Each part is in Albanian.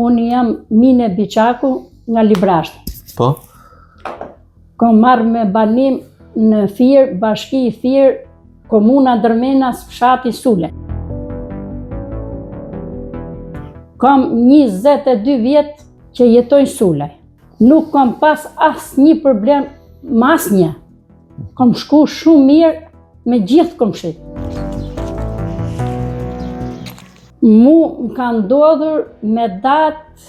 unë jam Mine Biçaku nga Librashti. Po? Kom marrë me banim në Firë, bashki i Firë, komuna Dërmenas, fshati Sule. Kam 22 vjetë që jetoj Sulej. Nuk kam pas asnjë problem me asnjë. Kam shku shumë mirë me gjithë komshit. Mu më ka ndodhur me datë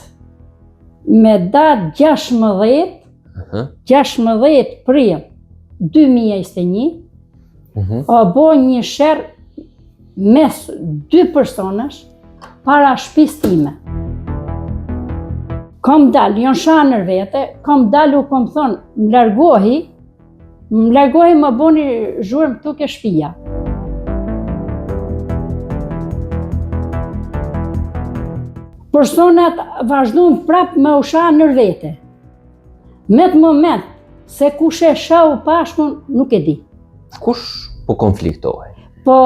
16 prill 2021, o bo një sherr mes 2 personash para shtëpisë time. Kam dalë, janë shanër vete, kam dalë u kom thonë, më largohi më boni zhurmë këtu ke shtëpia. Personat vazhdojnë prapë me u shanër vete. Me të moment, se kush e shau Pashkun, nuk e di. Kush po konfliktohej? Po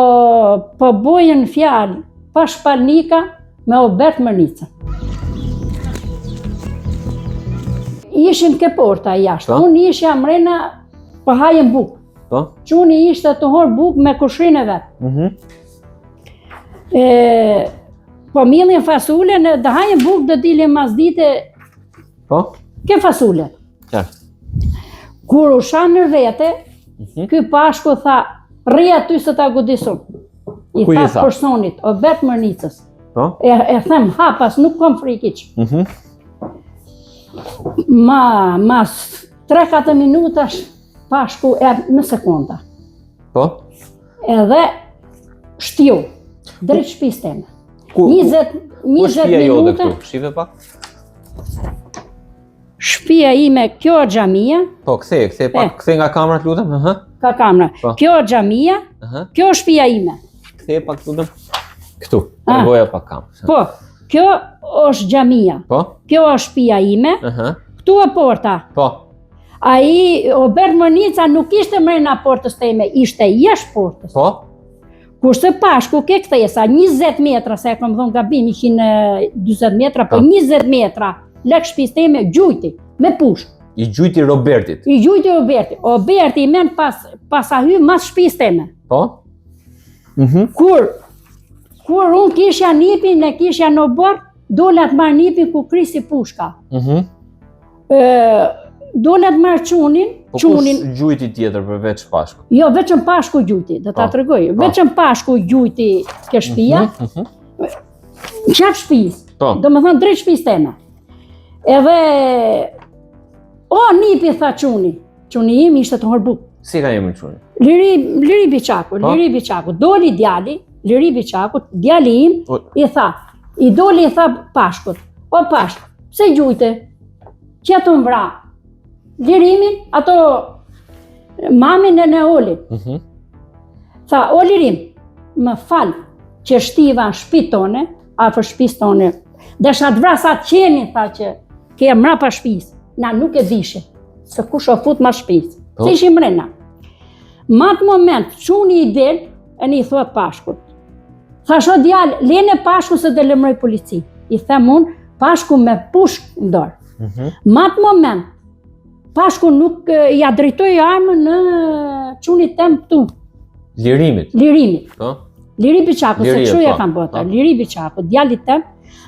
bojën fjalë Pashpalnika me Obert Mërnicën. Ishim ke porta jashtë, unë ishja mrena po hajem bukë. Po? Quni ishte të horë bukë me kushrinë e vetë. Po millin fasule, dhe hajem bukë dhe dilin mas dite ke fasule. Kur u shanë në vete, ky Pashku tha, rria ty se ta gudisun. I tha personit, Obert Mërnicës. E them, hapas, nuk kom frikiq. Mas 3-4 minutash, Pashku në sekonda. Po? Edhe shtiu, drejt shtëpisë teme. 20 minuta. Shive pak? Shtëpia ime, kjo xhamia. Po, kthej pak, kthej nga kamera lutem. Ka kamera. Kjo xhamia, kjo shtëpia ime. Kthej pak lutem. Këtu, tregoja pak kamerën. Po, kjo është xhamia. Po? Kjo është shtëpia ime. Këtu e porta. Po. Ai Obert Mërnica nuk ishte mrena portës teme, ishte jashtë portës. Po? Kurse Pashku ke kthesa 20 metra, se e kam thonë gabim, ishin 40 metra, po 20 metra lek shtëpisë teme gjujti, me pushk. I gjujti Robertit? I gjujti Roberti. Roberti i men pas a hy mas shtëpisë teme. Po? Kur unë kishja nipin, e kishja në bord, dola të marrë nipin ku krisi pushka. Dola të marrë qunin. Po kush gjujti tjetër përveç Pashku? Jo, veçën Pashku gjujti, dhe ta tregoj. Veçën Pashku gjujti ke shtëpia, qatë shtëpisë, do me thonë drejt shtëpisë teme. Edhe, nipi tha quni im ishte të horë bukë. Si ka emrin quni? Liri Biçaku, doli djali, Liri Biçaku, djali im, i doli i tha Pashkut, o Pashk, pse gjujte, që të më vra, Lirimin, ato mamin e në Olin. Tha, o Lirim, më falë që shtiva në shtëpi tone, afër shtëpisë tone, desha të vra sa të qeni, tha që ke mrapa shtëpisë, na nuk e dishe, se kush o fut ma shtëpisë, se ishim mrena. Ma të moment, quni i del, e një thua Pashkut. Tha sho djallë, lene Pashku se dhe lëmroj polici. I them unë, Pashku me pushk ndorë. Ma të moment, Pashku nuk ja drejtoj armën në qunit tem këtu. Lirimit? Lirimit. Liri Biçaku, se kështu ja kam bota. Liri Biçaku, djalit tem.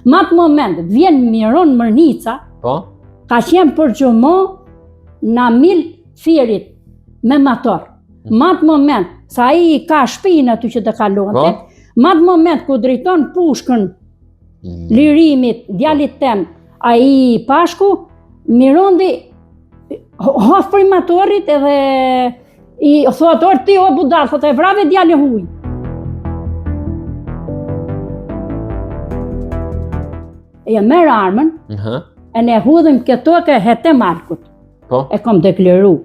Ma të moment, vjen Miron Mërnica, ka qenë për gjumo në mil Firit me motor. Ma të moment, sa i ka shpinë aty që të kalonte, ma të moment ku drejton pushkën Lirimit, djalit tem, a i Pashku, Mirondi hof për matorit edhe i thot, ti o budar, thot e vrave djali huj. E merë armën, e ne hudhim këto ke hete Markut. E kom deklaru.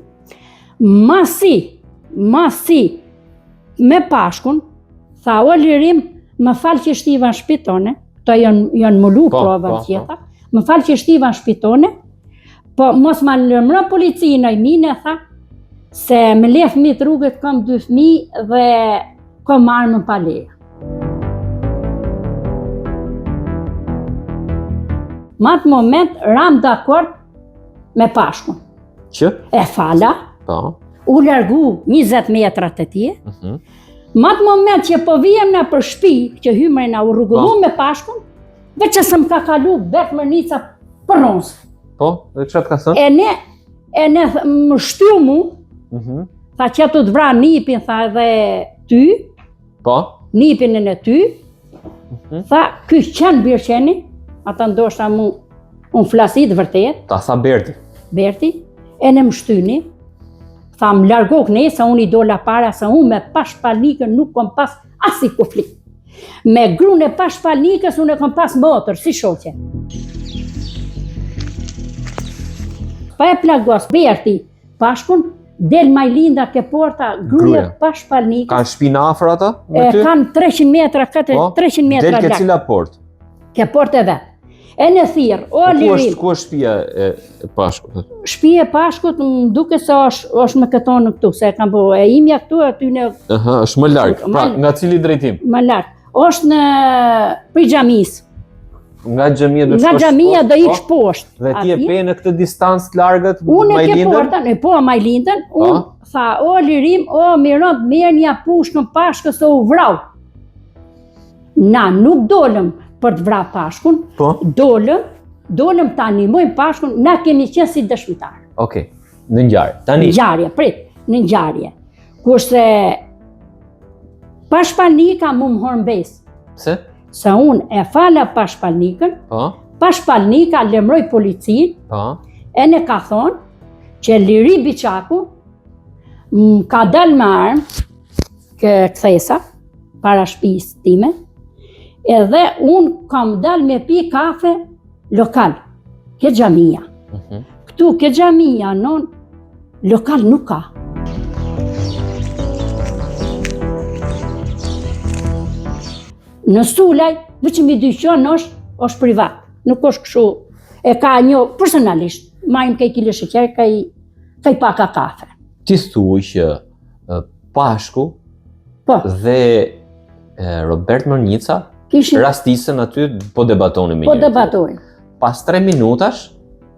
Masi, me Pashkun, tha o Lirim, më falë që shtiva në shpitone, këto janë mullu prova tjeta, më falë që shtiva në shpitone, po mos ma lëmra policinë e mine, tha, se me le fëmijët rrugët kam 2 fëmijë dhe kam armën pa leje. Ma atë moment ram dakord me Pashkun. Që? E fala, Po. u largu 20 metrat e tje. Ma atë moment që po vijem në për shtëpi, që hymrena u rrugullu me Pashkun, veç që se më ka kalu bet mërnica për ronsë. Po, dhe çfarë ka thënë? E ne më shtyu mu, tha që tu të vra nipin, tha edhe ty, Po. nipin e në ty, tha ky qenë birqeni, ata ndoshta mu unë flasit vërtet, Ta tha Berti. Berti, e në më shtyni, tha më largo këne, sa unë i dola para, sa unë me pashpalnikën nuk kom pas asi konflikt. Me grun e pashpalnikës unë e kom pas motër, si shoqe. Pa e plagos, Berti, Pashkun, del Majlinda ke porta, gruja pashpalnikës. Kanë shtëpinë afër ata? Kanë 300 metra, 300 metra Del ke cila port? Ke port e vetë. E në thirë, o lirim. Ku është shtëpia e Pashkut? Shtëpia e Pashkut më duke se është me këtonë këtu, se e kam po e imja këtu, aty në... Është më larg. Pra, nga cili drejtim? Më larg. Është në pri xhamisë. Nga xhamia do të shkosh. Nga xhamia do iksh poshtë. Dhe ti e pe në këtë distancë të largët Unë e ke Majlindën? portën, po Majlindën, unë tha, o lirim, o mirot, merë një pushkën Pashkës o u vrau. Na nuk dolëm për të vrau Pashkun, dolëm ta animojmë Pashkun, na kemi qenë si dëshmitarë. Okej, në ngjarje. Tani. Në ngjarje, prit, në ngjarje. Kurse Pashpalnika mu më hormbes. Pse? Se unë e fala Pashpalnikën, Pashpalnika lemroj policin, e ne ka thonë që Liri Biçaku ka dal me armë kthesa para shtëpisë time, edhe unë kam dal me pi kafe lokal, ke xhamia. Këtu ke xhamia, non, lokal nuk ka. Në Sulaj, veçëm i dyqon është privat, nuk është kështu, e ka një personalisht, majmë kaj kile sheqer, kaj paka kafe. Ti thuaj që Pashku dhe Robert Mërnica rastisën aty po debatonin me njëri. Po debatonin. Pas 3 minutash,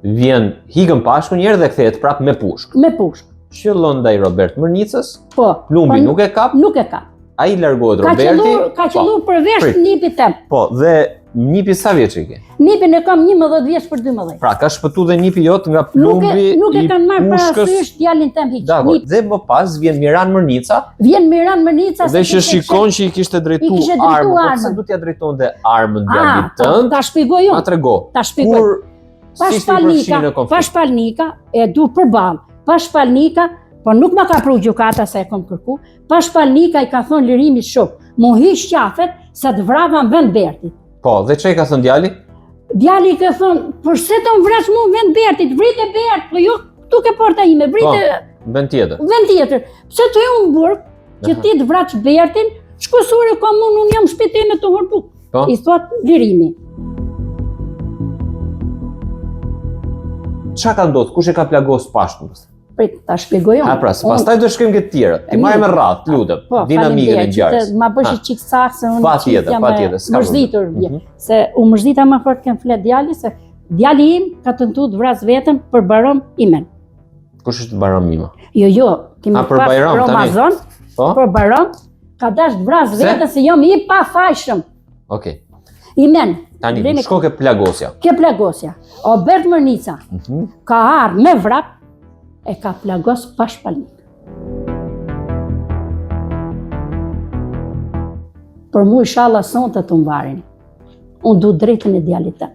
higën Pashku njerë dhe kthehet prap me pushkë. Me pushkë. Qëllon ndaj Robert Mërnicës, po, plumbi nuk e kap. Nuk e kap. A i largohet Roberti. Ka qëllu përvesh nipit tem. Po, dhe nipi sa vjeç e ke? Nipin e kam 11 vjeç për 12. Pra, ka shpëtu dhe nipi jot nga plumbi i pushkës. Nuk e kanë marrë parasysh djalin tem hiq. Dakor, dhe më pas vjen Miran Mërnica. Dhe që shikon që i kishte drejtu armën. Po pse du t'ja drejtonte armën djalit tënd? Ta shpjegoj unë. Ta trego. Ta shpjegoj. Pashpalnika e du përballë. Pashpalnika, po nuk ma ka pru gjukata se e kom kërku, Pashpalnika i ka thonë Lirimit shok, mu hiq qafet se të vrava në vend Bertit. Po, dhe që i ka thënë djali? Djali i ka thonë, përse të më vraç mu në vend Bertit, vrite Bert, po jo, tu ke porta ime, vrite... Vend tjetër. Vend tjetër. Pse të ju në burg, që ti të vraç Bertin, shkusure ka unë jam shpitime të hërbu. I thot Lirimi. Qa ka ndodhë? Kush e ka plagos Pashkun? Prit, ta shpjegoj unë. Pra, pastaj do shkrim këtë tjera. Ti marrë me radhë, lutem, dinamikën e ngjarjes. Ma bësh i qik sakë se unë jam mërzditur. Se u mërzita ma fort kem flet djali, se djali im ka tentu të vras vetën për barom imen. Kush është barom ima? Jo, kemi pas Romazon, për barom, ka dash të vras vetën se jam i pa fajshëm. Okej. Imen. Tani, shko ke plagosja. Ke plagosja. Obert Mërnica ka arë me vrap, e ka plagos Pashpalnik. Për mu inshallah sonte të mbarin. Unë du drejtën e djalit tëm.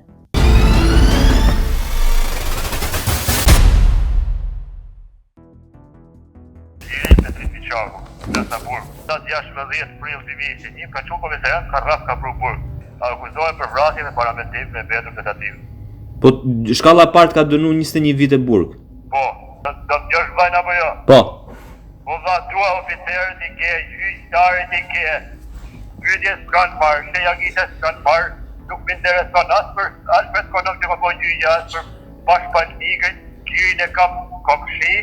Petrit Biçaku, nga Burg. Datë 16 prill 2021, ka qenë komisariat ka rraf ka pru Burg. Akuzohet për vrasje me parametim me vetur tentativ. Po shkalla partë ka dënu 21 vite Burg. Po, do të gjosh vajna apo jo? Po. Po dha tua oficerët i ke, gjyqtarët i ke, pyetjes s'kanë parë, shtejagitës s'kanë parë, nuk më intereson as për s'konok që ka po gjyqja, as për Pashpalnikën, Kirin e kam kokshi,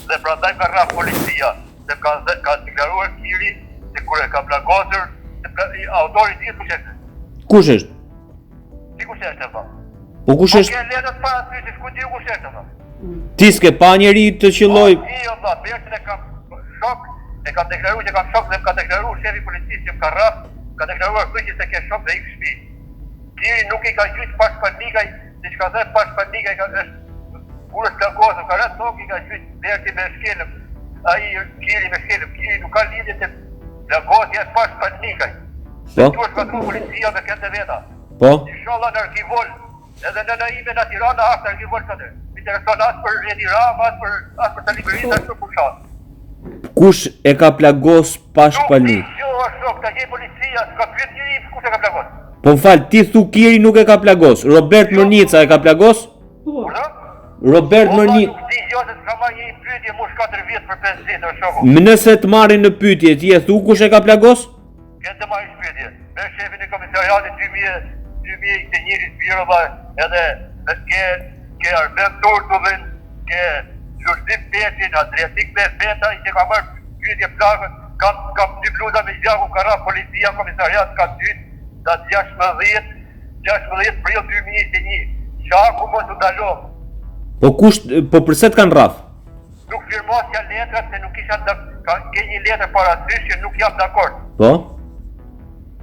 dhe prandaj ka rraf policia, se ka deklaruar Kiri, se kur e ka plagosur, autori dihet kush është. Kush është? Ti kush është e pa? Po kush është? Ke letët para sytit, ku di kush është ato? Ti s'ke pa njeri të qelloj. Jo, valla, Bertin e kam shok, e kam deklaruar që kam shok dhe më ka deklaruar shefi policisë që më ka rraf, ka deklaruar këtë që se ke shok dhe ik shtëpi. Kiri nuk i ka gjyq pas panikaj, siç ka thënë pas panikaj ka është kurës plagosën, ka rënë tokë i ka gjyq Berti me shkelëm. Ai Kiri me shkelëm, Kiri nuk ka lidhje te plagosja pas panikaj. Po. Tu është patrulli policia me këtë veta. Po. Inshallah në arkivol, edhe në ime në Tirana është arkivol këtë. Mi intereson as për Edi Rama, as për Tani Berisha, as për Pushat. Kush e ka plagos pa shpalnik? Nuk jo është shok, ta gjej policia, s'ka pyet njëri kush e ka plagos. Po m'fal, ti thu Kiri nuk e ka plagos. Robert Mërnica e ka plagos? Ura? Robert Mërnica. Nuk di jo se s'ka marrë një pyetje mosh 4 vjet për 5 vjet o shoku. Nëse të marrin në pyetje, ti e thu kush e ka plagos? Këtë marrë pyetje. Me shefin e komisariatit 2021 Birova edhe ke Arben Turtullin, ke Gjurdim Petin, Adriatik Beta, i që ka marrë pyetje plagën, kam dy bluza me gjaku, ka ra policia, komisariat ka dytë, datë 16 prill 2021. Qaku mos u dalom. Po kush, po përse të kanë rraf? Nuk firmosja letrat se nuk isha ke një letër para sysh që nuk jam dakord. Po?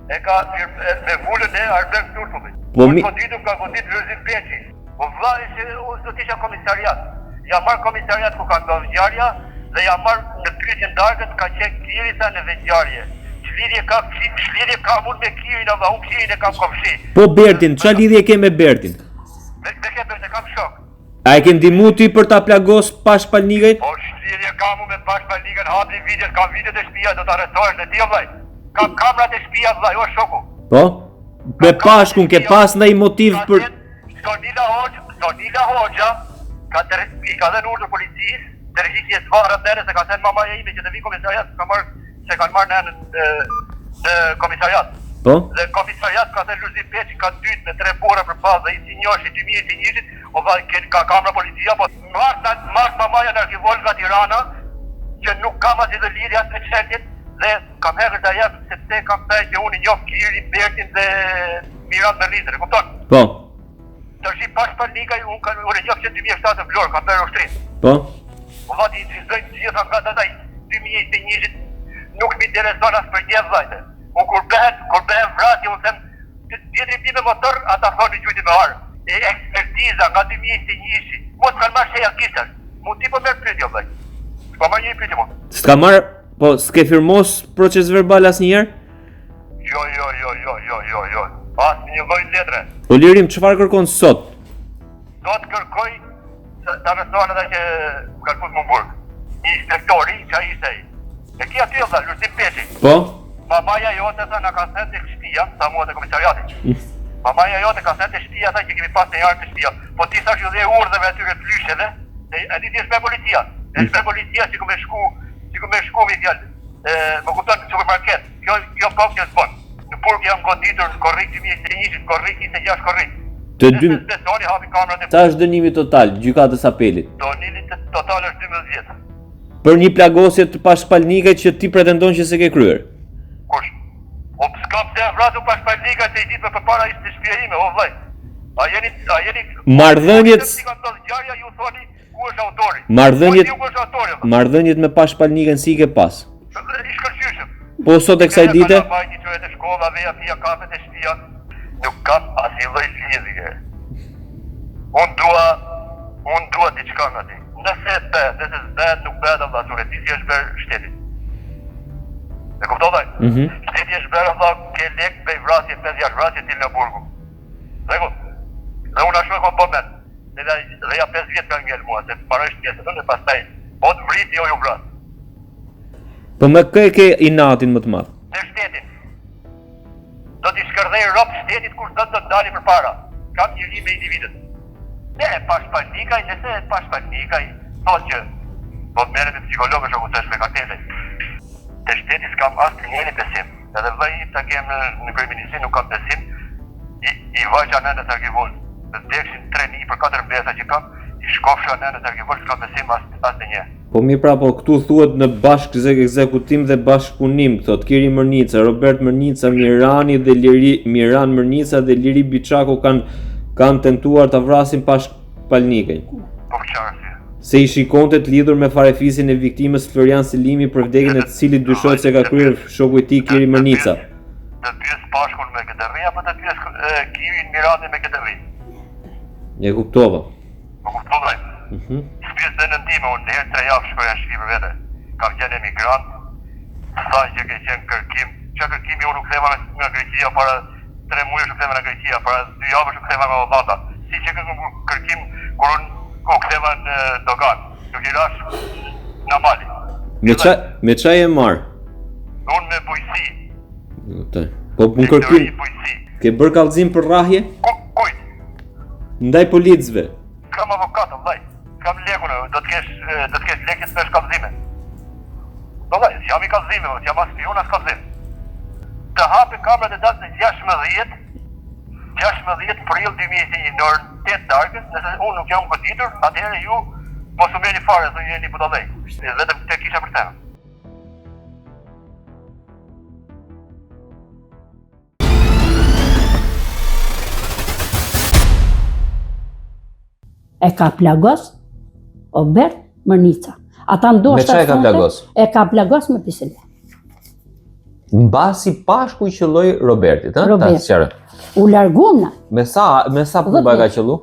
E ka me vullën e Arben Turtullit. Po mi... ka godit Lëzim Peqi. Po vllai se unë do të isha komisariat. Ja marr komisariat ku ka ndodhur ngjarja dhe ja marr në pyetjen darkët ka qenë Kirisa në veçjarje. Ç'lidhje ka mund me Kirin apo unë Kirin e kam komshi. Po Bertin, ç'a lidhje ke me Bertin? Me Bertin e kam shok. A e ke ndihmu ti për ta plagos pa shpalnikajt? Po ç'lidhje kam unë me bashkëpalikën, hapi videot, kam videot e shtëpia do ta arrestohesh dhe ti vllai. Kam kamerat e shtëpia vllai, o shoku. Po? Me pashkun ke pas ndaj motiv për... Sonila Hoxha i ka dhenë urdhër policisë, të regjistri e zvarët nene se ka thënë mamaja ime që të vi komisariat, se kanë marrë nene në komisariat. Po? Dhe komisariat ka thënë Lëzim Peqi ka dytë me 3 bura për pas dhe i sinjoshi 2021, o vë ka kamera policia, po marrë mamaja në arkivol nga Tirana, që nuk kam asnjë dhe lidhje as me çeljet, dhe kam herë të jep sepse kam thënë që unë njoh Kirin, Bertin dhe Miran Mërnitën, e kupton? Po. Tashi pas panikaj unë njoh që 2007 në Vlorë, kam bërë ushtrim. Po? Po vati i cizojnë gjitha nga data 2021 nuk mi intereson as për një vllajte. Unë kur bëhen vrasje, unë them, tjetëri pi me motor, ata thonë gjujti me arë. E ekspertiza nga 2021, mos kanë marrë sheja kisër. Mund ti po merë pyetje, vllaj. S'ka marrë një pyetje, mo. S'ka marrë, po s'ke firmos proces verbal asnjëherë? Jo. As një lloj letre. O Lirim, çfarë kërkon sot? Do të kërkoj ta arrestohen ata që kanë fut më në burg. Një inspektori që ai ishte ai. E kia ty valla, Lëzim Peqi. Po? Mamaja jote tha na ka thënë tek shtëpia, sa mua te komisariati. Mamaja jote ka thënë te shtëpia tha që kemi pas një jarë te shtëpia. Po ti thash ju dhe urdhëve atyre flysheve, e di ti është me policia. Është me policia si ku me shku mi djalë. Më kupton në supermarket. Kjo po që s'bën. Në burg jam goditur korrik 2021, korrik 26 korrik. Të dy... Besoni hapi kamerat e... Sa është dënimi total, gjykatës apelit? Dënimi total është 12 vjet. Për një plagosje të pashpalnikajt që ti pretendon që se ke kryer? Kush? O s'kam se vratu pashpalnika se i ditë me përpara ishte të shpia ime, o vllaj. A jeni... Marrëdhëniet... Ju thoni ku është autori. Marrëdhëniet me pashpalnikën si i ke pas? I shkëlqyshëm. Po sot e kësaj dite? Bajti qëhet e shkolla, veja, pia, kafet e shtëpia. Nuk kam asnjë lloj lidhje. Unë dua diçka nga ti. Nëse s'bëhet, nuk bëhet Allah, zure, ti si është bërë shtetit. E kuptoj? Shteti është bërë Allah, ke lek, bej vrasje, 5 jash vrasje, til në burgu. Dhe unë ashtu e kom bëmen. Dhe ja 5 vjetë ka ngellë mua, se parësht njësë, dhe pastaj, po të vrit, jo ju vrasë. Po me kë e ke inatin më të madh? Në shtetin. Do t'i shkërdhej ropë shtetit kur do të dali për para. Kam një li me individet. Nëse pashpalnikaj, thot që do të merret me psikologë shoku tash me kartele. Te shteti s'kam asë njëri besim. Edhe vllai ta kem në kryeministri nuk kam besim. I vajqa në Targivol. Dhe dekshin 3.000 për 4 mbesa që kam, i shkofsha në Targivol s'kam besim asë një. Po mirë pra, po këtu thuhet në bashk ekzekutim dhe bashkëpunim, thot Kiri Mërnica, Robert Mërnica, Miran Mërnica dhe Liri Biçaku kanë kanë tentuar ta vrasin Pashpalnikën. Po qartë. Se i shikonte të lidhur me farefisin e viktimës Florian Selimi për vdekjen e të cilit dyshohet se ka kryer shoku i tij Kiri Mërnica. Të pyes Pashkun me këtë rri apo të pyes Kirin Miradin me këtë rri? E kuptova. Po kuptova. Pyes dhe në ndime, unë herë 3 javë shkoja në Shqipër vete. Kam qenë emigrant, sa që ke qenë kërkim, që kërkimi unë u ktheva nga Greqia para 3 muaj, u ktheva nga Greqia para 2 javë, u ktheva nga Hollanda. Si që kërkim kur unë u ktheva në Dogan, nuk i rash në Mali. Me çaj e marr? Unë me bujësi. Po më kërkim, ke bërë kallëzim për rrahje? Kujt? Ndaj policëve. Kam avokatën, vllai. Kam lekun, do të kesh lekë për kallëzime. Do vllai, jam i kallëzime, jam as spion as kallëzim. Të hapi kamrat e datës 16 prill 2021 në orën 8 darkës, nëse unë nuk jam goditur, atëherë ju mos u merrni fare, thonë jeni budallëj. Vetëm këtë kisha për të. E ka plagos Obert Mërnica. Ata ndoshta Me çfarë e ka plagos? E ka plagos me pistolet. Mbasi Pashku i qelloi Robertit, ëh? Robert. Ta sqaroj. U largumna. Me sa puba ka qellu?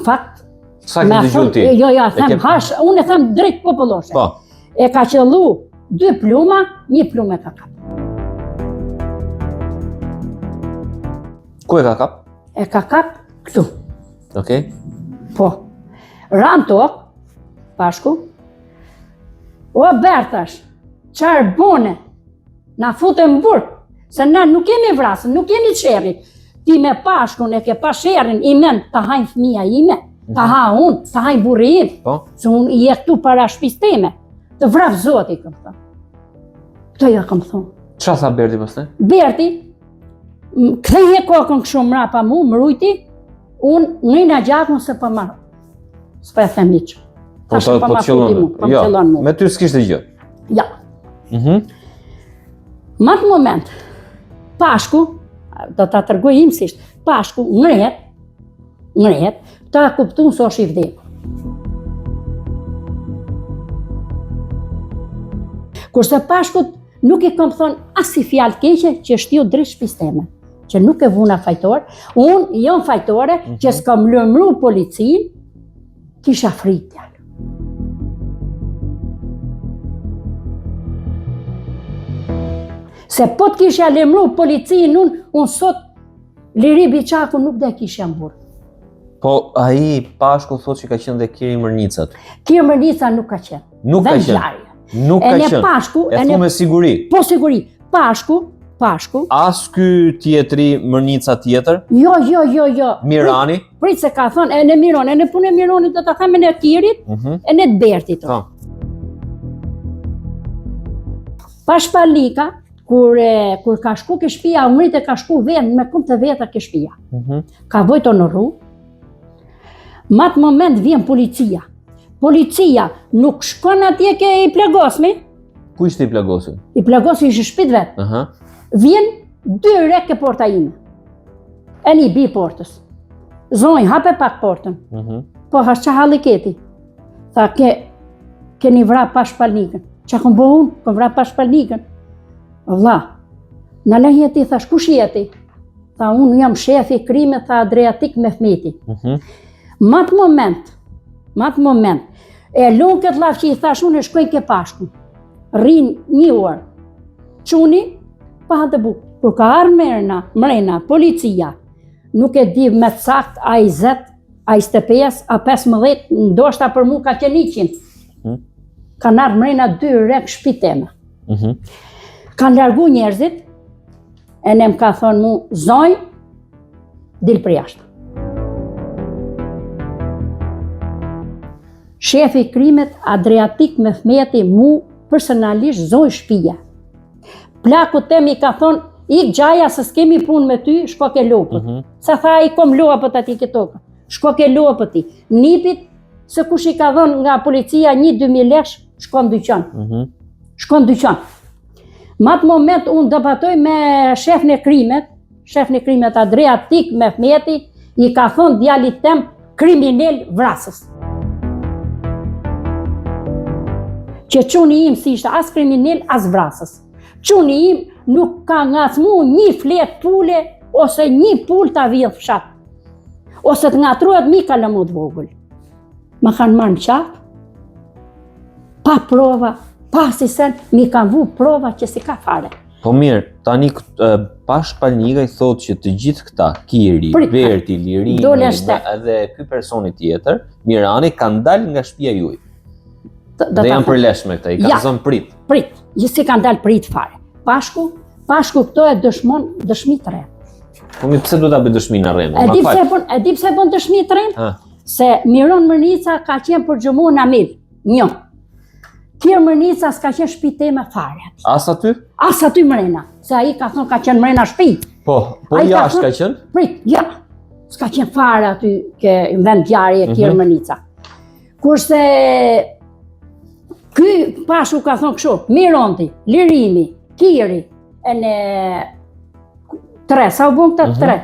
Fakt. Sa ke dëgjuar ti? Jo, them hash, unë e them drejt populloshe. Po. E ka qellu 2 pluma, 1 plumë ka kap. Ku e ka kap? E ka kap këtu. Okej. Po. Ran tok, Pashku. O Bertash, qarë bone, na futën burg, se na nuk kemi vrasën, nuk kemi qerri. Ti me Pashkun e ke pa sherrin, i men ta hajnë fëmija ime, ta ha unë, ta hajnë burri im, Po. se unë i jetu para shtëpisë time. Të vrap zoti, kam thënë. Këtë ja kam thonë. Çfarë tha Berti pastaj? Berti, ktheje kokën kështu mrapa mu, mrujti, unë ngina gjakun se pa marrë. S'pa e them hiç. Po qellon mu. Me ty s'kishte gjë. Ja. Ma të moment, Pashku, do ta tregoj imësisht, Pashku ngrehet, ta kuptun se është i vdekur. Kurse Pashkut nuk i kam thonë as si fjalë keqe që shtiu drejt shtëpisë time, që nuk e vuna fajtor, unë jam fajtore që s'kam lëmru policin, kisha fritja. Se po të kisha lemru policin, unë sot Liri Biçaku nuk dhe kisha mburë. Po ai Pashku thot që ka qenë dhe Kiri Mërnicat. Kiri Mërnica nuk ka qenë. Nuk ka qenë. Nuk ka qenë. Pashku, e thu me siguri. Po siguri. Pashku. As ky tjetri Mërnica tjetër? Jo. Mirani? Prit se ka thonë, e në Mironi, e në punë e Mironit do të theme në Kirit, e në të Bertit. Pashpalnika, kur ka shku ke shtëpia, umrit e ka shku vend me kumë të veta ke shtëpia. Ka vojto në rrugë. Ma të moment vjen policia. Policia nuk shkon atje ke i plagosmi. Ku ishte i plagosi? I plagosi ishte shpit vetë. Vjen 2 rek ke porta ime. E një bi portës. Zonjë, hape pak portën. Po, hash qa halli keti. Tha, keni vra Pashpalnikën. Qa kom bo unë? Kom vra Pashpalnikën. Vlla, në le jeti, thash, kush jeti? Tha, unë jam shefi krime, tha Adriatik Mehmeti. Ma të moment, e lunë këtë lafë që i thash, unë e shkoj ke Pashkun. Rinë 1 orë. Quni, pa të bukë. Kur ka arë mrena, policia, nuk e di me cakt, a i 10, a i 25, a 15, ndoshta për mu ka qenë 100. Kanë arë mrena 2 rek shpiteme. Kanë largu njerëzit, e ne më ka thonë mu, zonjë, dil për jashtë. Shefi i krimet Adriatik Mehmeti mu personalisht zonjë shtëpia. Plaku tem i ka thonë, ik gjaja se s'kemi punë me ty, shko ke lopët. Se tha i kom lopët ati ke tokë. Shko ke lopët ti. Nipit, se kush i ka dhënë nga policia 1-2.000 lesh, shko në dyqan. Ma të moment unë debatoj me shefën e krimet, shef në krimet Adriatik Mehmeti, i ka thonë djalit tem kriminal vrasës. Që quni im si ishte as kriminal, as vrasës. Quni im nuk ka ngacmu një flet pule, ose një pul të avijën fshat. Ose të ngatruat mi ka lëmut vogël. Ma kanë marrë në qafë, pa prova, pa si sen, mi kanë vu prova që si ka fare. Po mirë, tani Pashpalnika i thotë që të gjithë këta, Kiri, Berti, Lirimi, edhe ky personi tjetër, Mirani, kanë dalë nga shtëpia juaj. Dhe janë përleshme këta, i kanë zonë prit. Prit, gjithë kanë dalë prit fare. Pashku këto e dëshmi të rrem. Po mi pse du ta bëj dëshmi në rrem? E di pse bën dëshmi të rrem? Se Miron Mërnica ka qenë për gjëmu në Amil, një. Kjerë Mërnica s'ka qenë shtëpi tema fare. As aty? As aty mrena, se ai ka thonë ka qenë mrena shtëpi. Po jashtë ka qenë? Prit, ja, s'ka qenë fare aty në vend djarje Kjerë Mërnica. Kurse ky Pashku ka thonë kështu, Mironti, Lirimi, Kiri, e në tre, sa u bën këta tre?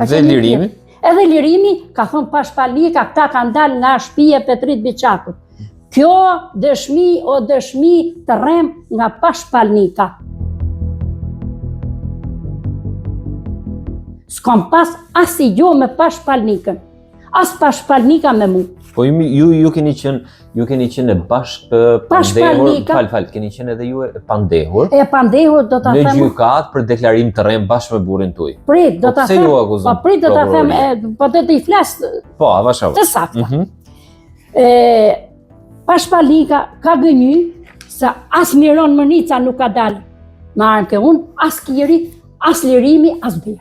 Dhe Lirimi? Edhe Lirimi ka thonë Pashpalnika, këta kanë dalë nga shtëpia e Petrit Biçakut. Kjo dëshmi o dëshmi të rrem nga Pashpalnika. S'kam pas as i gjo me Pashpalnikën, as Pashpalnika me mu. Po ju keni qenë bashkë pandehur, keni qenë edhe ju e pandehur. E pandehur do ta them. Në gjykat për deklarim të rrem bashkë me burrin tuaj. Prit, do ta them. Po prit do ta them, po do të i flas. Po, avash. Të saktë. Pashpalnika ka gënjy se as Miron Mërnica nuk ka dalë me armë ke unë, as Kiri, as Lirimi, as Berti.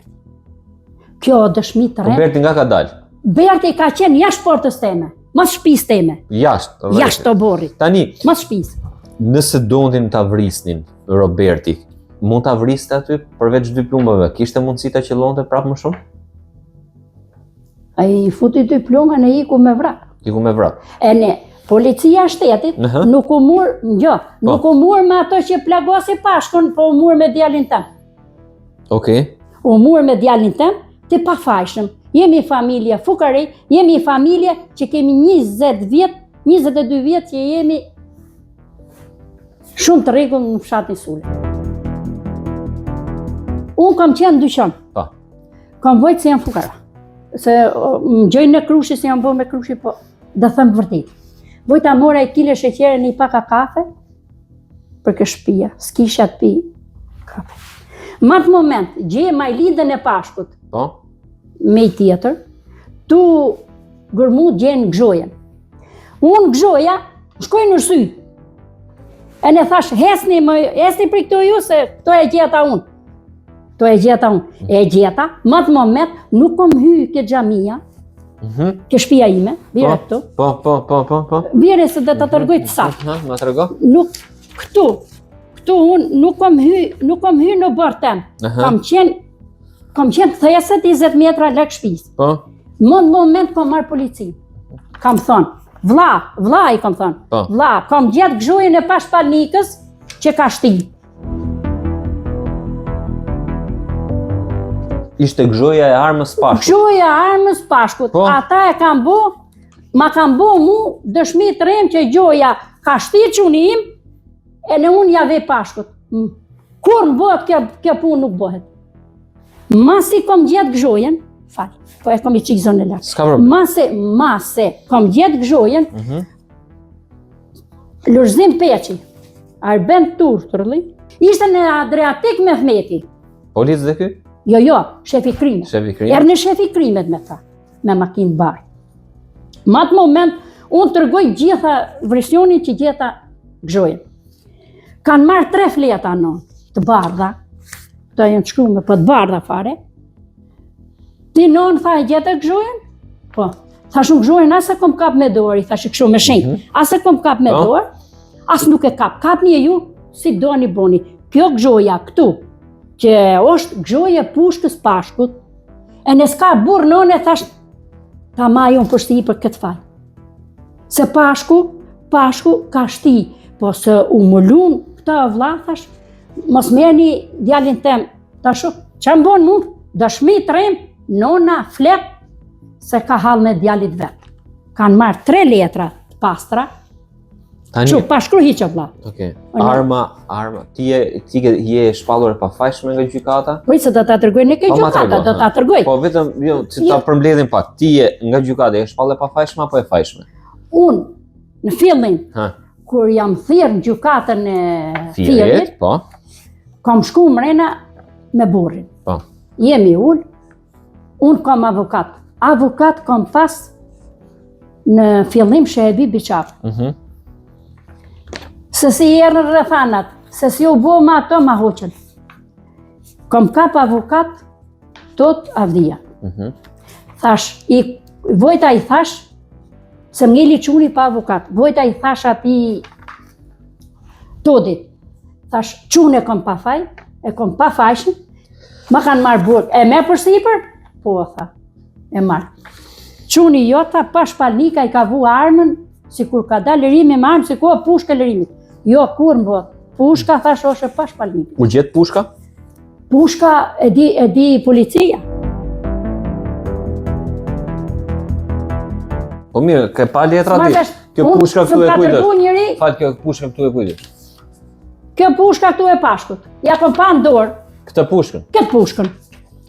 Kjo dëshmi të rrem. Berti nga ka dalë? Berti ka qenë jashtë portës teme, mas shtëpisë teme. Jashtë të borrit. Tani, mas shtëpisë. Nëse dontin ta vrisnin Roberti, mund ta vriste aty përveç dy plumbave, kishte mundësi ta qellonte prapë më shumë? Ai futi dy plumba në iku me vrak. Iku me vrak. E ne, policia e shtetit nuk u mur me ato që plagosi Pashkun, po u mur me djalin tëm. Okej. U mur me djalin tëm, të pafajshëm. Jemi familje fukare, jemi familje që kemi 20 vjet, 22 vjet që jemi shumë të rregull në fshatin Sule. Unë kam qenë dyqan. Pa. Kam vojtë se jam fukara. Se më gjojnë në krushi se jam bërë me krushi, po dhe thëmë vërtit. Vojta mora i kile sheqere një paka kafe për kë shtëpia, s'kisha të pi kafe. Më atë moment, gje majlidën e Pashkut. Po. Me i tjetër, tu gërmu gjenë gjojen. Unë gjoja, shkoj në sy. E ne thash, hesni për këto ju, se këto e gjeta unë. E gjeta, më atë moment, nuk kom hy ke xhamia, ke shtëpia ime, vire këtu. Po. Vire se dhe të tërgoj të saktë. Ma tërgo? Nuk, këtu unë nuk kom hy në bërë tem. Kam qenë theset 20 metra lek shtëpisë. Po. Në moment kom marrë policin. Kam thonë, vlla i kam thonë. Po. Vlla, kam gjetë gjojën e Pashpalnikës që ka shti. Ishte gjoja e armës Pashkut. Gjoja e armës Pashkut. Po. Ata e ma kam bo mu dëshmi të rrem që gjoja ka shti qunim e në unë jave Pashkut. Kur në bëhet kjo punë nuk bëhet. Masi kom gjetë gjojen, po e kom i qikë zonë e lakë. S'ka problem. Mase kom gjetë gjojen, Lërzim Peqi, Arben Turtërli, ishte në Adriatik Mehmeti. Policë dhe ky? Jo, shefi krimet. Erë në shefi krimet me ta, me makinë barë. Më atë moment, unë tërgoj gjitha versionin që gjeta gjojen. Kanë marrë 3 fleta në të bardha, të janë shkrume për të bardha fare. Ti non tha e gjetë gjojen? Po. Tha shumë gjojen, asë kom kap me dorë, tha shumë me shenjë. Asë kom kap me dorë, asë nuk e kap. Kapni e ju, si do një boni. Kjo gjoja këtu, që është gjoja pushkës Pashkut, e në s'ka burë nëne, thash, ta ma ju në përshti për këtë faj. Se Pashku ka shti, po se u mëllun këta vlla, thash, mos merrni djalin tem, tash, që më bon mu? dëshmi trim, nona flet se ka hall me djalit vet. Kanë marrë 3 letra të pastra. Që pa shkru hiqë vlla. Okej. Arma. Ti je shpallur e pafajshme nga gjykata? Po se do ta tregoj në këtë gjykata, do ta tregoj. Po vetëm jo, si ta përmbledhim pak. Ti je nga gjykata, je shpallur e pafajshme apo e fajshme? Unë në fillim, kur jam thirrë në gjykatën e Thirrit, po. Kam shku mrena me burrin. Po. Jemi unë kam avokat. Avokat kam pas në fillim Shehebi Biçak. Se si erën rrethanat, se si u bo ma ato ma hoqën. Kom kap avokat, tot Avdia. Thash, Vojta i thash, se m'ngeli quni pa avokat. Vojta i thash ati Todit. Thash, qune kom pa faj, e kom pa fajshën, ma kanë marrë burg. E me për sipër? Po, tha, e marrë. Quni jota, pa shpalnika i ka vu armën, si kur ka da lërimi me armë, si kur pushka lërimit. Jo, kur më bot. Pushka, thash, oshe pa shpalnik. U gjetë pushka? Pushka e di policia. Po mirë, ke pa letra ti? Kjo pushka këtu e kujtës? Falë, kjo pushka këtu e kujtës? Kjo pushka këtu e pashkut. Ja kom pa në dorë. Këtë pushkën? Këtë pushkën.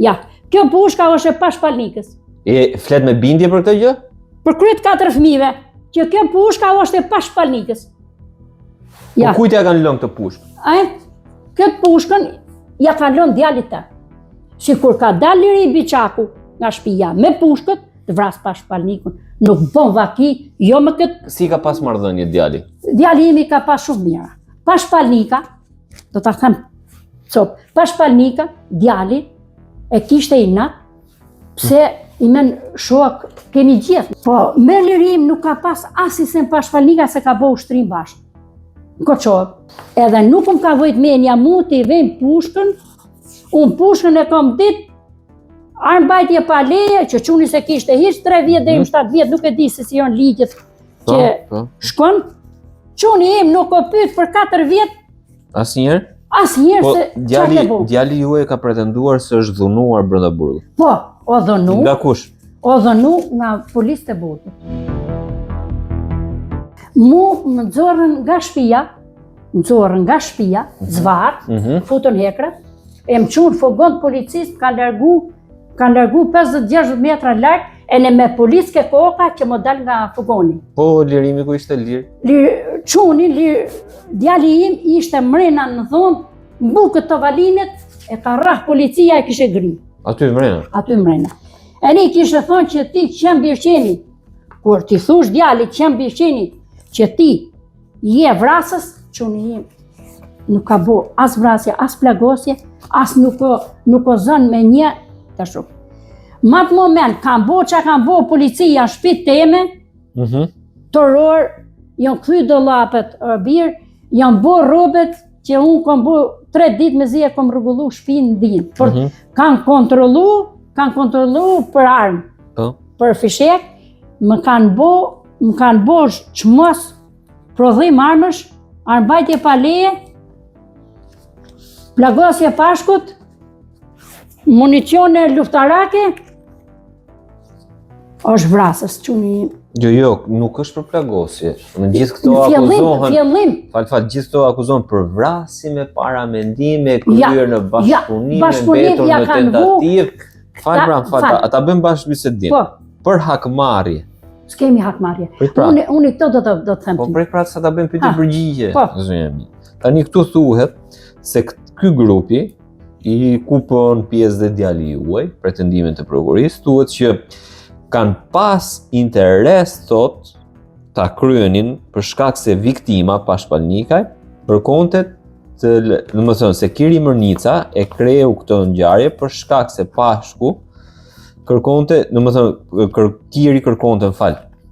Ja, kjo pushka oshe pa shpalnikës. E flet me bindje për këtë gjë? Për kryet 4 fëmijëve, që kjo pushka oshe pa shpalnikës. Po kujt ja kanë lënë këtë pushkë? Këtë pushkën ja ka lënë djalit të. Si kur ka dalë Liri Biçaku nga shtëpia me pushkët, të vras pa shpalnikun. Nuk bon vaki, jo me këtë... Si ka pas marrëdhënie djali? Djali imi ka pas shumë mira. Pa shpalnika, do ta them cop, pa shpalnika, djali e kishte i nat, pse i men shok kemi gjithë. Po, me Lirim nuk ka pas asisen pa shpalnika se ka bo ushtrim bashkë. Koqovë, edhe nuk më ka vojt menja mu të i vejmë pushkën, unë pushkën e kom dit, armbajtje pa leje, që quni se kishte hiç 3 vjet dhe 7 vjet, nuk e di se si janë ligjet që shkon, quni im nuk o pyet për 4 vjet. Asnjëherë? Asnjëherë se çfarë ke bo. Djali juaj ka pretenduar se është dhunuar brenda burgut. Po, o dhunu. Nga kush? O dhunu nga policë të burgut. Mu më nxorën nga shtëpia, zvarë, futën hekrat, e më qunë fogon policist, ka largu 50-60 metra larg, e në me policë ke koka që më dal nga fogoni. Po, Lirimi ku ishte lirë? Quni, djali im ishte mrena në dhomë, bukët të valinit, e ka rrah policia e kishe gri. Aty mrena? Aty mrena. E një kishe thonë që ti qenë birqeni, kur ti thush djali qenë birqeni, që ti je vrasës, quni im nuk ka bo as vrasje, as plagosje, as nuk o zën me një të shumë. Matë moment, kam bo që kam bo policia në shpit teme, toror, janë kthy dollapet birë, janë bo robet që unë kam bo 3 dit me zi e kam rregullu shpinë din. Kanë kontrolu për armë, për fishek, më kanë bo çmos prodhim armësh, armbajtje pa leje, plagosje pashkut, municione luftarake, është vrasës, quni... Jo, nuk është për plagosje. Në gjithë këto akuzohen... Fillim. Fal, gjithë këto akuzohen për vrasime, paramendime, kryer në bashkëpunime, mbetur në tentativë. Fal, ata bëjmë bashkë bisedim. Për hakmarrje. S'kemi hakmarrje. Unë këto do të them. Po prej pratë sa ta bëjmë pyetje përgjigje. Tani këtu thuhet se ky grupi i kupon pjesë dhe djali juaj, pretendimet e prokurisë, thuhet që kanë pas interes thot ta kryenin për shkak se viktima pashpalnikaj përkonte se Kiri Mërnica e kreu këtë ngjarje për shkak se Pashku kërkonte, Kiri kërkonte,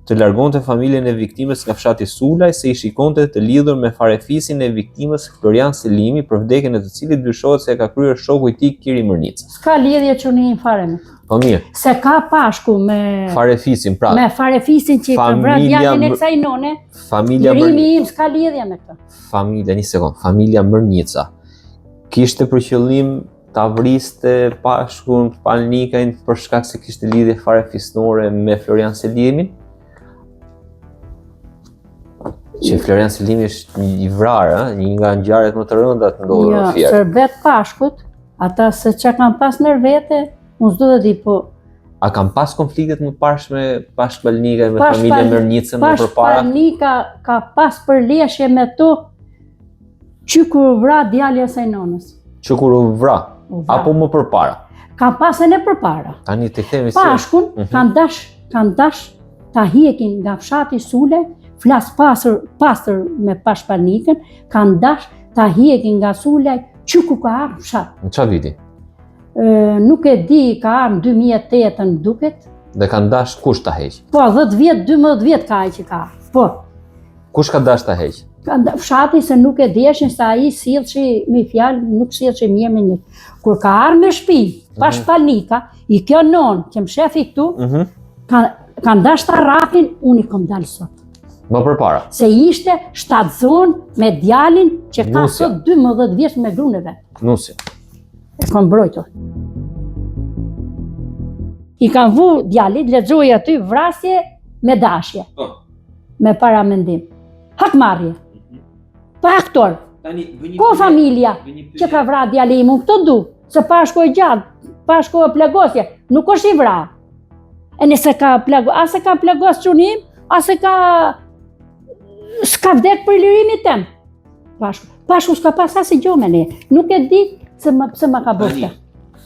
të largonte familjen e viktimës nga fshati Sulaj se i shikonte të lidhur me farefisin e viktimës Florian Selimi për vdekjen e të cilit dyshohet se ka kryer shoku i tij Kiri Mërnica. S'ka lidhje që një fare me. Po mirë. Se ka Pashku me farefisin, pra. Me farefisin që ka vrarë djalin e kësaj none. Lirimi im s'ka lidhje me këtë. Familja Mërnica kishte për qëllim ta vriste Pashkun Palnikajn për shkak se kishte lidhje fare fisnore me Florian Selimin. Që Florian Selimi është i vrarë, një nga ngjarjet më të rënda të ndodhur në Fier. Shërbet Pashkut, ata se që kanë pas në vete, unë s'do të di, po... A kanë pas konfliktet më parsh me Pashk Palnikaj, me familjen Mërnicën më përpara? Pashk Palnika ka pas përleshje me to që kur vra djalja saj nonës. Që kur u vra? Apo më përpara? Ka pas e në përpara. Tani të themi se... Pashkun kanë dash ta hjekin nga fshati Sulej, flas pastër me Pashk Palnikën, kanë dash ta hjekin nga Sulej që ku ka ardhur fshat. Në qa viti? Nuk e di, ka ardhur në 2008 duket. Dhe kanë dash kush ta heq? Po, 10 vjet, 12 vjet ka ai që ka. Po. Kush ka dash ta heq? Fshati se nuk e deshin se ai sillçi me fjalë, nuk sillçi mirë me një. Kur ka ardhur me shtëpi, Pashk Palnika, i kjo non, që më shefi këtu, kanë dash ta rrafin, unë i kom dalë sot. Më përpara? Se ishte shtatzon me djalin që ka sot 12 vjeç me grunë e vet. Nusja. E kom mbrojtur. I kanë vu djalit, lexoj aty vrasje me dashje. Me paramendim. Hakmarrje. Pa aktor. Ko familja që ka vra djali imu, këto du. Se Pashku e gjatë, Pashku e plagosje, nuk është i vra. E nëse ka plagos, ase ka plagos qunim, ase s'ka vdek për lirimit tem. Pashku s'ka pas asë gjo me ne. Nuk e di se ma ka bërta.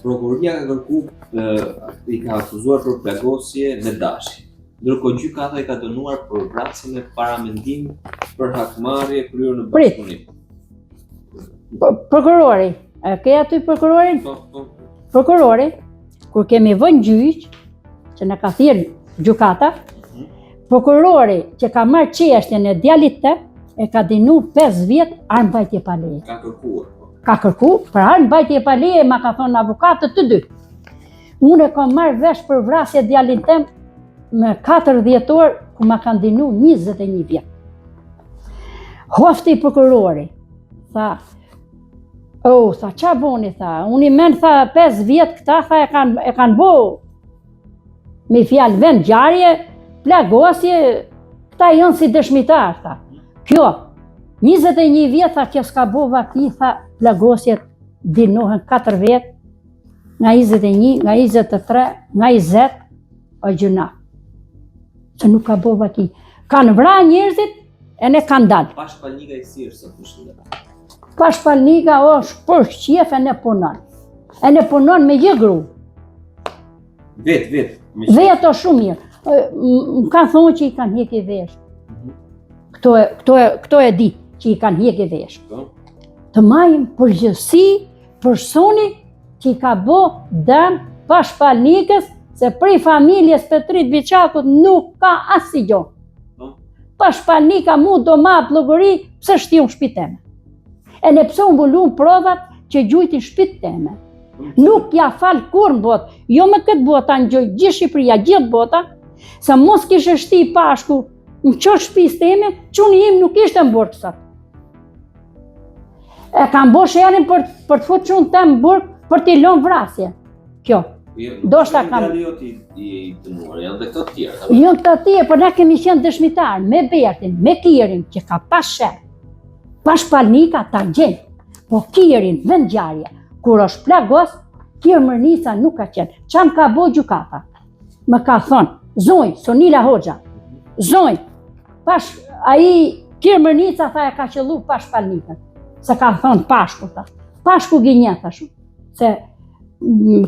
Prokuroria ka kërku, i ka akuzuar për plagosje me dashje. Ndërkohë gjykata i ka dënuar për vrasje me paramendim për hakmarrje kryer në bashkëpunim. Prokurori, ke aty prokurorin? Prokurori, kur kemi vënë gjyq, që në ka thirrë gjykata, prokurori që ka marrë çështjen e djalit të, e ka dinu 5 vjet armbajtje pa leje. Ka kërkuar. Ka kërku, për armbajtje pa leje ma ka thonë avukatët të dy. Unë e kam marrë vesh për vrasje djalin tem me 4 dhjetor, ku ma kanë dinu 21 vjet. Hofti prokurori, tha, tha, qa boni, tha, unë i men, tha, 5 vjet këta, tha, e kanë bo, me fjalë vend gjarje, plagosje, këta janë si dëshmitar, tha. Kjo, 21 vjet, tha, kjo s'ka bo vaki, tha, plagosjet dinohen 4 vjet, nga 21, nga 23, nga 20, o gjuna. Se nuk ka bo vaki. Kanë vra njerëzit, e ne kanë dalë. Pashk Palnika i sirë së pushtet. Pashk Palnika është për qef e ne punon. E ne punon me një gru. Vet. Vet o shumë mirë. Më kanë thonë që i kanë hjek i vesh. Këto e di që i kanë hjek i vesh. Të majmë përgjësi personi që i ka bo dëm Pashk Palnikës, se prej familjes Petrit Biçakut nuk ka asë gjo. Pashk Palnika mu do ma plogëri, pse shtiu në shpit teme. E ne pse unë bulun provat që gjujtin shpit teme. Nuk ja falë kur në botë, jo me këtë bota në gjoj gjithë Shqipëria, gjithë bota, se mos kishe shti Pashku në qërë shpis teme, që unë im nuk ishte në burg sot. E kam bo sherin për të fut që unë temë burg për t'i lon vrasje. Kjo. Do shta kam... i dënuar, janë dhe këto tjera. Janë të tjera, për ne kemi qenë dëshmitar, me Bertin, me Kirin, që ka pas sherë. Pashk Palnika ta gjenë, po Kirin, vendgjarje, kur është plagos, Kir Mërnica nuk ka qenë. Qanë ka bo gjykata? Më ka thonë, zonj, Sonila Hoxha, zonj, Kir Mërnica tha e ka qëllu Pashk Palnikën. Se ka thonë Pashku, tha. Pashku gjenja, tha shumë. Se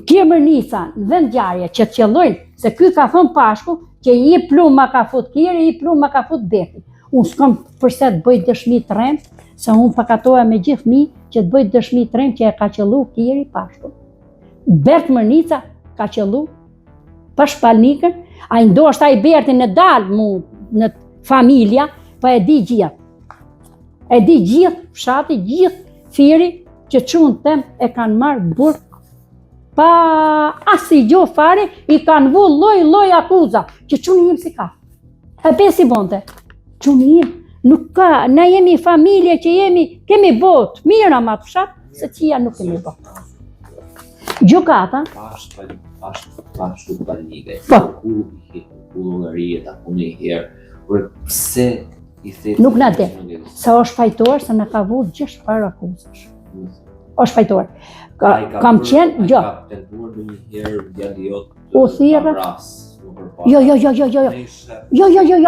Kir Mërnica në vendgjarje që të qëllojnë, se ky ka thonë Pashku, që i plum ma ka fut Kiri, i plum ma ka fut Berti. Unë s'kom përse të bëjt dëshmi të rem, se unë pakatoja me gjithë mi që të bëjt dëshmi të rem që e ka qëllu Kiri Pashku. Bert Mërnica ka qëllu Pashk Palnikën, a i ndoshta i Berti në dalë mu në familja, pa e di gjithë. E di gjithë, fshati, gjithë firi që qunë tem e kanë marrë burg, pa asi gjo fare, i kanë vu loj akuza, që qunë im si ka. E besi bonte, qunë im, nuk ka, na jemi familje që kemi botë, mira ma të fshat, se qia nuk kemi botë. Gjykata, Pashtu Palnigaj. Po. Ku i Bullgaria apo një herë, por pse i the Nuk na de. Se është fajtor, se në ka vut 6 para akuzash. Është fajtor. Kam qenë, jo. Ka tentuar ndonjëherë djali jot. U thirrë. Jo,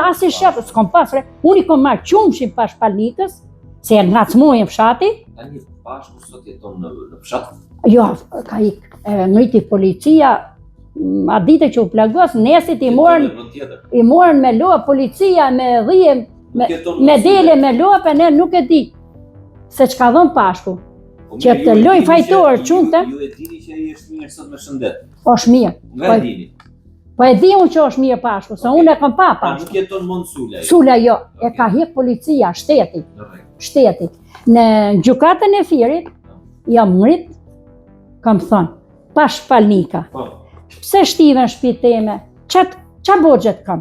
as i shef, s'kom pasre. Unë i kom marrë qumshin pas Palnikës, se e ngacmojnë fshati. Tani Pashku sot jeton në fshat. Jo, ka ngriti policia, a dite që u plagos, nesit i morën me lopë, policia me dhije, me dele me lopë, ne nuk e di se çka dhon Pashku. Që të loj fajtor qunte. Ju e dini që ai është mirë sot me shëndet. Është mirë. Nga e dini. Po e di unë që është mirë Pashku, se unë e kam pa Pashku. Nuk jeton mund Sula. Sula jo, e ka hek policia, shteti. Në gjykatën e Firit, jam ngrit, kam thënë, Pash Palnika. Pse shtiven shtëpi teme? Qa borxhet kam?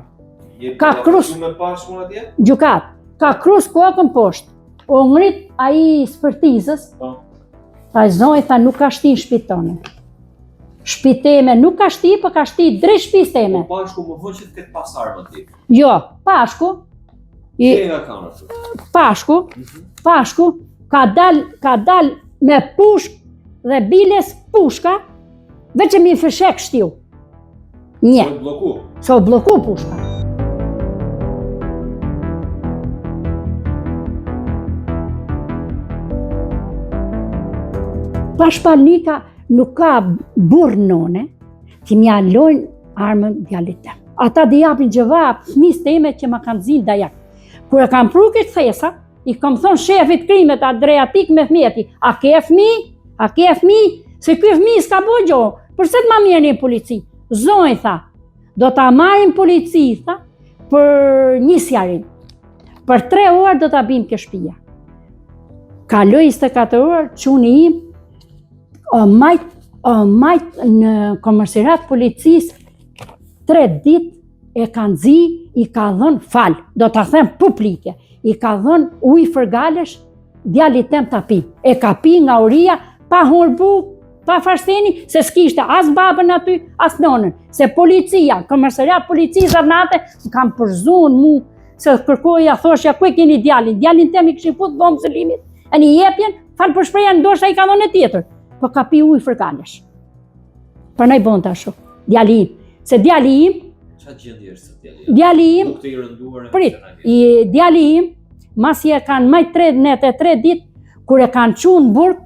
Ka krus me Pashkun atje? Gjukat, ka krus kokën poshtë. O ngrit ai spërtizës. Ta zonjë tha nuk ka shti në shtëpi tonë. Shtëpi teme nuk ka shti, po ka shti drejt shtëpisë teme. Po Pashku më vonë që të ketë pas armë atje. Jo, Pashku. Pashku ka dal me pushk dhe biles pushka, veç e mi fëshek shtiu. Nje. So bloku pushka. Pash Palnika nuk ka burr none, që mja lojnë armën djalit tem. Ata dhe japin gjëvap, fëmis teme që ma kanë zinë dajak. Kur e kam pru këtë thesa, i kam thonë shefit krimet, Adriatik me fëmijeti, a ke fëmi? Se ky fëmi s'ka bo gjo, përse të ma mirë një polici? Zonjë tha, do ta marrin polici, tha, për 1 jarin. Për 3 orë do ta bim ke shtëpia. Kaloj 24 orë, çuni im, o majt në komisariat policisë 3 ditë e kanë zi, i ka dhënë fal, do ta them publike, i ka dhënë ujë fërgalesh, djalit tem ta pi. E ka pi nga uria, pa hurbu, pa farseni, se s'kishte as babën aty, as nonën. Se policia, komisariat policisë arnate, më kam përzun mu, se kërkoja, thoshja, ku e keni djalin? Djalin tem i këshin fut dhomë zëlimit, e një jepjen, falë për shpreja, ndoshta i ka dhënë e tjetër. Po ka pi ujë fërgalesh. Për nëj bon të ashu, djali im. Se djali im, Qa gjendje është së djali im, Nuk të i rënduar prit, djali im, masi e kanë majt 3 dit, kur e kanë qunë burg,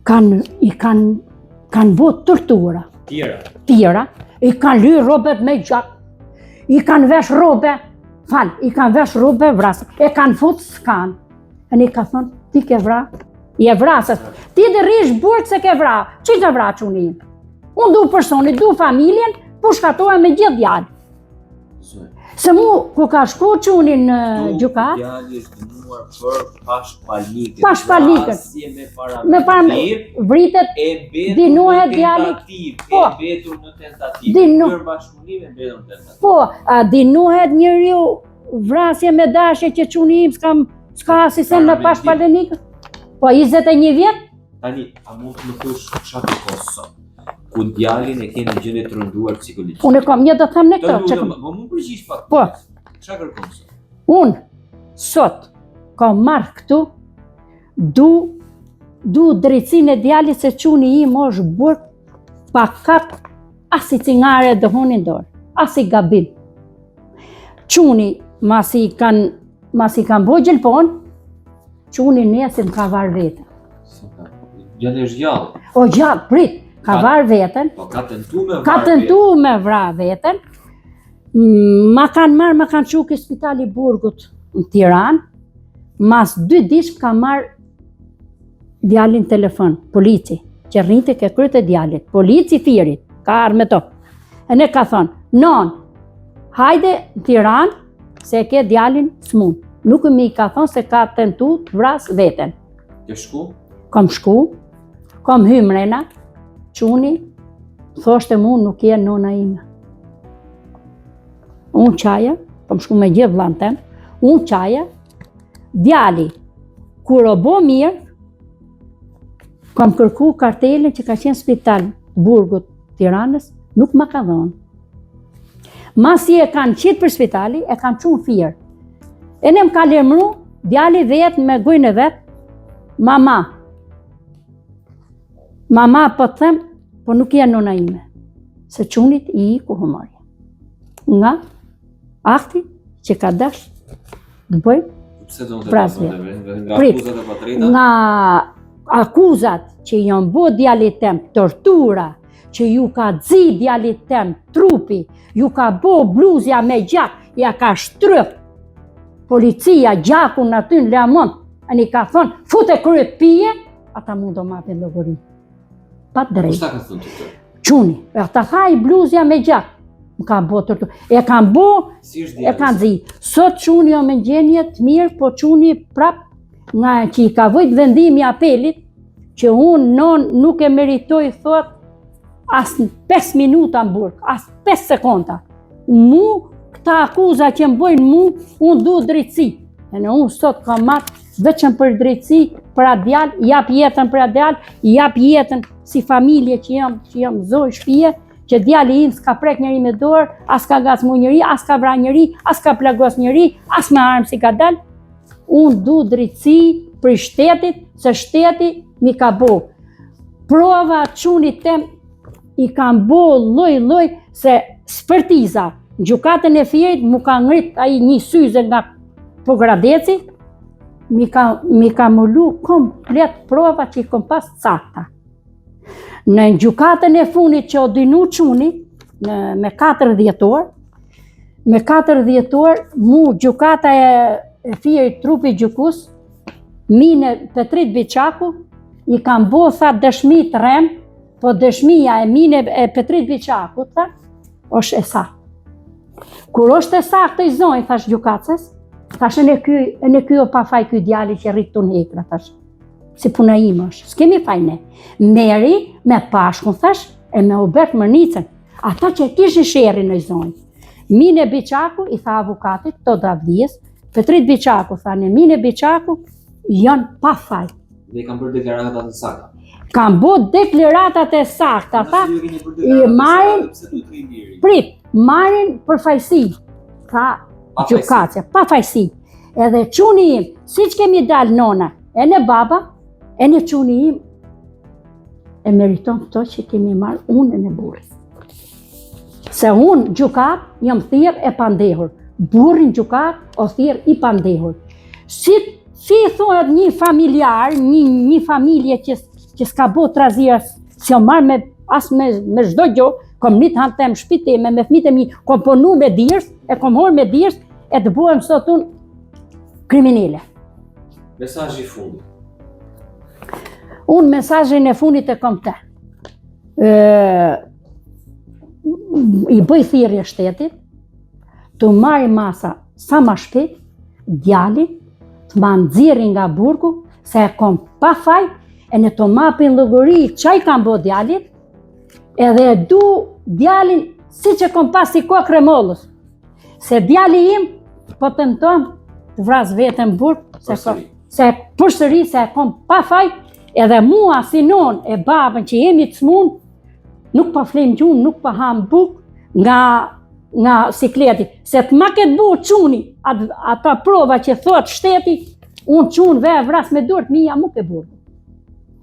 kanë bot tortura. Tjera, i kanë lyr robet me gjak, i kanë vesh robe, i kanë vesh robe vrasë, e kanë fut s'kan. E një ka thonë, ti ke vra, i e vrasës, ti dhe rish burg se ke vra, që ke vra qunin? Unë du personit, du familjen, po shkatoja me gjithë djallë. Se mu, ku ka shku qunin në gjukat, Djali është dënuar për Pash Palnikën. Pash Palnikën. Me parametë, vritet, dinohet djali. Po. E betur në tentativë. Për bashkëpunim e betur në tentativë. Po, dinohet njeriu vrasje me dashje që quni im s'ka asisen në Pash Palnikën. Po, 21 vjet? Tani, a mund të më thush qatë Kosovë? Ku djalin e keni gjendje të rënduar psikologjisht. Unë kam një do të them në këtë. Po më përgjigjsh pak. Po. Çfarë kërkon sot? Unë sot kam marrë këtu, du drejtsinë e djalit se çuni im është burg pa kap as i cingare dëhonin dorë, as i gabim. Çuni masi kanë bo gjelpon, çuni nesin ka varë veten. Djali është gjallë. O gjallë, prit. Ka varë veten, ka tentu me vra veten, ma kanë qu ke spitali Burgut në Tiranë, mas 2 ditë ka marrë djalin telefon, polici, që rrinte ke kryet e djalit, polici Firit, ka arë me to. E ne ka thonë, non, hajde në Tiranë, se ke djalin s'mun. Nuk mi ka thonë se ka tentu të vras veten. Ke shku? Kom shku, kom hymrena, quni, thoshte mu nuk je nona ime. Unë qaja, kom shku me gjithë vllanë tem, unë qaja, djali, kur o bo mirë, Kam kërku kartelin që ka qenë spital Burgut Tiranës, nuk ma ka dhonë. Masi e kanë qitë për spitali, e kanë qunë firë. E ne më ka lemru, djali vetë me gojnë e vetë, Mama po të them, po nuk janë nona ime, se qunit I ku humorja. Nga akti që ka dash të bëjmë prasve. Nga akuzat që janë bo djalit tem, tortura, që ju ka zi djalit tem, trupi, ju ka bo bluzja me gjak, ja ka shtryp, policia gjakun në ty në Lemont, a një ka thonë, fute kryet pije, ata mund do mapin logori. Pa drejt. Kushta ka thënë të këtë? Quni, e ta thaj bluzja me gjak, më ka bo tortur. E kanë bo, e kanë zi. Sot quni jo me gjenje të mirë, po quni prap, nga që I ka vëjt vendimi apelit, që unë non nuk e meritoj, thot, as 5 minuta në burg, as 5 sekonda. Mu, këta akuza që më bojnë mu, unë du drejtësi. E në unë sot ka marrë veçën për drejtësi, për atë djalë, jap jetën për atë djalë, jap jetën si familje që jam zoj shpije, që djali im s'ka prek njëri me dorë, as ka gacmu njëri, as ka vra njëri, as ka plagos njëri, as me armë si ka dalë. Unë du drejtësi për shtetit, se shteti mi ka bo. Prova qunit tem I kanë bo loj, se spërtiza, gjukatën e Firit, mu ka ngrit ai një syze nga Pogradeci, mi ka mullu komplet prova që I kom pas sakta. Në gjukatën e funit që o dinu quni, me 40 orë, mu gjukata e Firit trupi gjukus, mine Petrit Biçaku, I kam bo, tha, dëshmi të rem, po dëshmia e mine e Petrit Biçaku, tha, është e saktë. Kur është e saktë I zonjë, thash gjukatës, thash e në kjo pa faj kjo djali që rritë të nekra, thash. Si puna ime është, s'kemi faj ne. Meri me pashkun, thash, e me Obert Mërnicën, ata që kishë sheri në zonjë. Mine Biçaku, I tha avokatit, të Davdijes, Petrit Biçaku, tha, në Mine Biçaku, janë pa faj. Dhe I kanë bërë deklaratat e sakta. Kanë bërë deklaratat e sakta, tha, I marrin për fajsi, tha, gjukatëse, pa fajsi. Edhe quni im, si që kemi dalë nona, e në baba, e në quni im, e meriton këto që kemi marrë unë e në burri. Se unë gjukat jam thirë e pandehur, burrin gjukat o thirë I pandehur. Si thonë një familjar, një familje që s'ka bo trazia, si o marrë me çdo gjë, kom një të hanë tem shpitime, me fmite mi, kom ponu me dirës, e kom horë me dirës, e të buhem sot unë kriminele. Mesazhi I fundit. Unë mesazhin e fundit e kom të. I bëj thirrje shtetit, të marrë masa sa ma shpejt, djali, të ma nxirri nga burgu, se e kom pa faj, e në të mapin llogari çaj kam bo djalit, edhe du djalin si që kom pas si kokë remollës. Se djali im, po të nëton të vras vetën burg, se përsëri se e kom pa faj, edhe mua si non e babën që jemi të smun, nuk pa flim gjumë, nuk pa ham buk nga sikleti. Se të ma këtë bu quni, ata prova që thot shteti, unë qunë ve vras me dorët, mija mu ke burgu.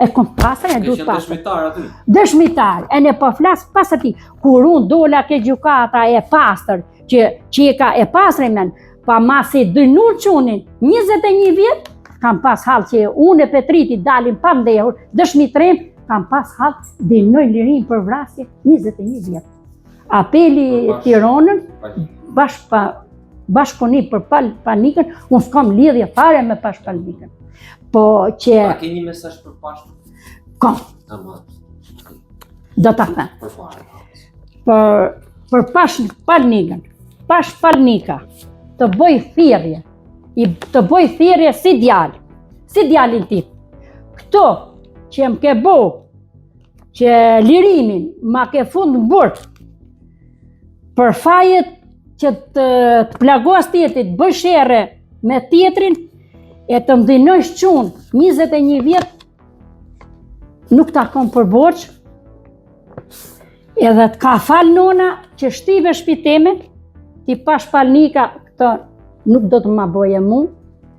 E kom pasër, e du të pasër. Dëshmitar aty? Dëshmitar, e ne po flasë pas ati. Kur unë dola ke gjukata e pasër, që e ka e pasrimen, pa masi dënur qunin, 21 vjetë, kam pas halë që unë e Petriti dalim pa mdehur, dëshmitrem, kam pas halë dënoj lirin për vrasje 21 vjetë. Apeli Tiranën, bashkëpuni për panikën, unë s'kam lidhje fare me panikën. Po që... A ke një mesazh për pashkën? Kam. Do ta them. Për panikën, panika, të bëj thirrje, të bëj thirrje si djalin tip. Këto që më ke bo, që lirimin ma ke fund në burg, për fajet që të plagos tjetrit, bëj shere me tjetrin, e të mdinojsh qunë 21 vjetë, nuk ta kom për borç, edhe t'ka fal nona që shtive shpiteme, ti pash palnika këto nuk do të ma boje mu,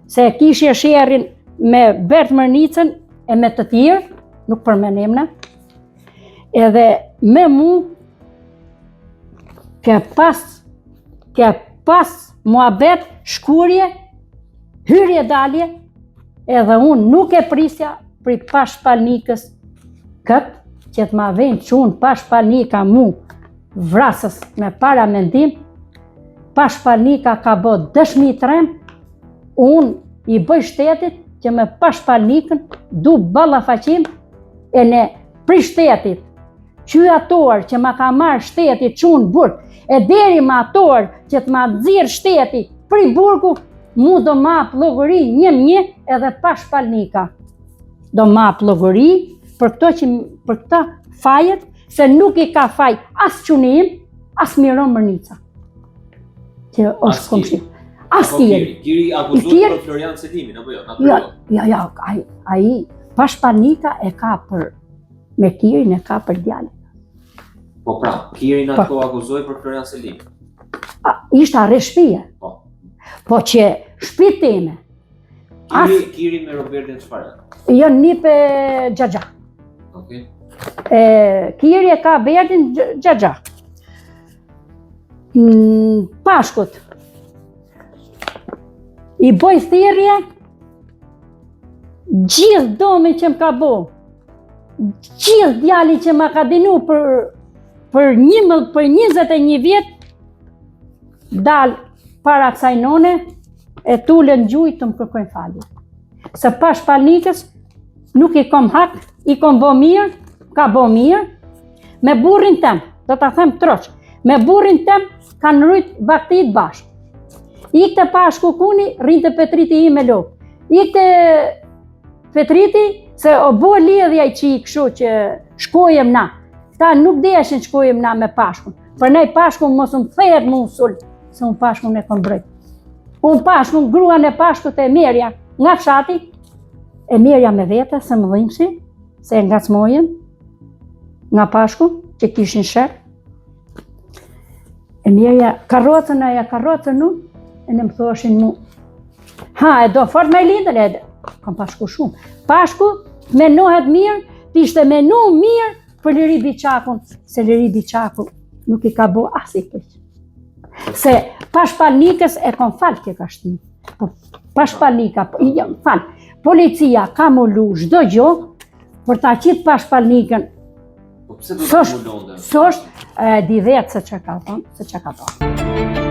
se kishje sherin me Bert Mërnicën e me të tjerë, nuk përmenemna, edhe me mu ke pas muhabet, shkurje, hyrje dalje, edhe unë nuk e prisja për pash palnikës këtë, që të ma vend qunë pash palnika mu vrasës me para mendim, pash palnika ka bo dëshmi trem, unë i bëj shtetit që me pash palnikën du ballafaqim e ne pri shtetit, qyator që ma ka marrë shtetit qunë burg, e deri ma ator që të ma dzirë shteti pri burgu, mu do ma plogëri një edhe pash palnika. Do ma plogëri për këta fajet, se nuk i ka faj as qunim, as Miron Mërnica. Që është komshi. As Kiri. Kiri akuzohet për Florian Selimin, apo jo? Ja, ai pash palnika e ka për, me Kirin e ka për djalin. Po pra, Kirin ato akuzohet për Florian Selimin. Ishte arre shtëpie. Po që shtëpi time. Kiri me Robertin çfarë? Jo nipe Xhaxha. Okej. Kiri e ka Bertin Xhaxha. Pashkut. I boj thirrje gjithë domi që më ka bo. Gjithë djali që më ka dinu për 21 vjet dal para kësaj none e tullën gjujtë të më kërkojnë falje. Se pash palnikës nuk i kom hak, i kom bo mirë, ka bo mirë, me burrin tem, do ta them troq, me burrin tem kanë rujtë baktit bashkë. Ikte Pashku Kuni, rinte Petriti i me lopë. Ikte Petriti, se o bo lidhja i qi kështu që shkojem na. Ta nuk deshin shkojem na me Pashkun. Për nej Pashkun mos më thejet mu sul, se unë Pashkun e kom brejt. Unë Pashkun, gruan e Pashkut e Merja nga fshati, e Merja me vete, se më dhimësi, se nga cmojen, nga Pashkun, që kishin shërë. E Merja, karrocën unë, e në më thoshin mu, e do fort me lidër, kam Pashku shumë. Pashku menohet mirë, t'ishte menu mirë për Liri Biçakun, se Liri Biçakun nuk i ka bo as i keq. Se pash palnikës e kom falë kje ka shtim. Pash palnika, policia ka mullu çdo gjë, për ta qitë pash palnikën. Po pse do të mulonte? Sosht, di vetë se që ka thonë,